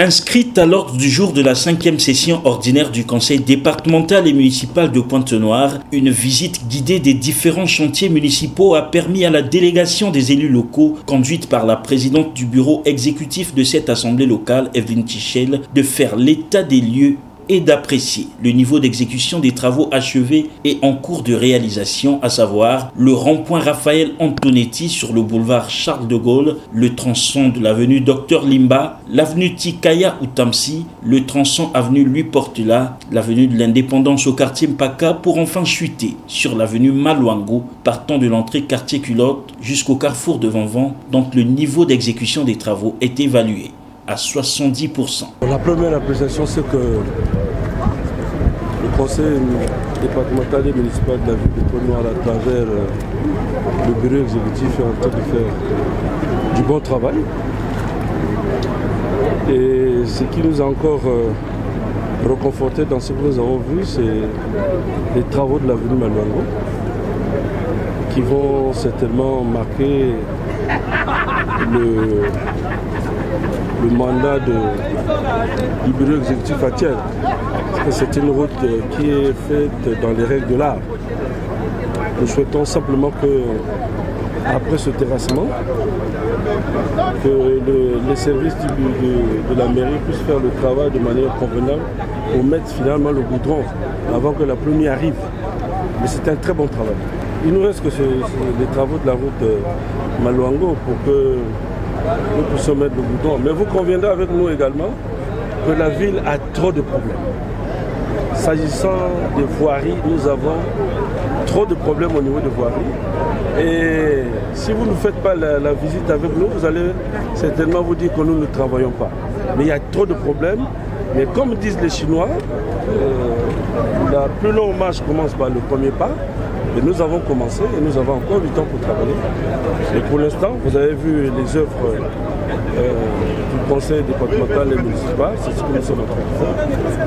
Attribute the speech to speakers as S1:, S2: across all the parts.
S1: Inscrite à l'ordre du jour de la 5e session ordinaire du Conseil départemental et municipal de Pointe-Noire, une visite guidée des différents chantiers municipaux a permis à la délégation des élus locaux, conduite par la présidente du bureau exécutif de cette assemblée locale, Evelyne Tichel, de faire l'état des lieux et d'apprécier le niveau d'exécution des travaux achevés et en cours de réalisation, à savoir le rond-point Raphaël Antonetti sur le boulevard Charles de Gaulle, le tronçon de l'avenue Dr Limba, l'avenue Tikaya Outamsi, le tronçon avenue Louis Portela, l'avenue de l'Indépendance au quartier Mpaka, pour enfin chuter sur l'avenue Maluango, partant de l'entrée quartier Culotte jusqu'au carrefour de Vanvan, dont le niveau d'exécution des travaux est évalué à 70%.
S2: La première appréciation, c'est que le conseil départemental et municipal de la ville de Pointe-Noire, à travers le bureau exécutif, est en train de faire du bon travail. Et ce qui nous a encore reconforté dans ce que nous avons vu, c'est les travaux de l'avenue Maluango, qui vont certainement marquer le mandat du bureau exécutif à Thiers. C'est une route qui est faite dans les règles de l'art. Nous souhaitons simplement que, après ce terrassement, que les services de la mairie puissent faire le travail de manière convenable pour mettre finalement le goudron avant que la pluie arrive. Mais c'est un très bon travail. Il nous reste que les travaux de la route Maluango pour que nous puissions mettre le goudron. Mais vous conviendrez avec nous également que la ville a trop de problèmes. S'agissant des voiries, nous avons trop de problèmes au niveau des voiries. Et si vous ne faites pas la visite avec nous, vous allez certainement vous dire que nous ne travaillons pas. Mais il y a trop de problèmes. Mais comme disent les Chinois, la plus longue marche commence par le premier pas. Et nous avons commencé et nous avons encore du temps pour travailler. Et pour l'instant, vous avez vu les œuvres du conseil départemental et municipal, c'est ce que nous sommes en train de faire.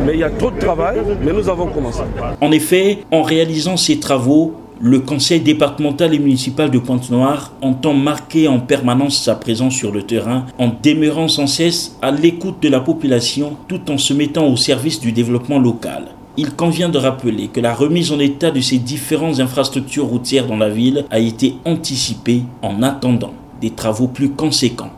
S2: Mais il y a trop de travail, mais nous avons commencé.
S1: En effet, en réalisant ces travaux, le conseil départemental et municipal de Pointe-Noire entend marquer en permanence sa présence sur le terrain en demeurant sans cesse à l'écoute de la population tout en se mettant au service du développement local. Il convient de rappeler que la remise en état de ces différentes infrastructures routières dans la ville a été anticipée en attendant des travaux plus conséquents.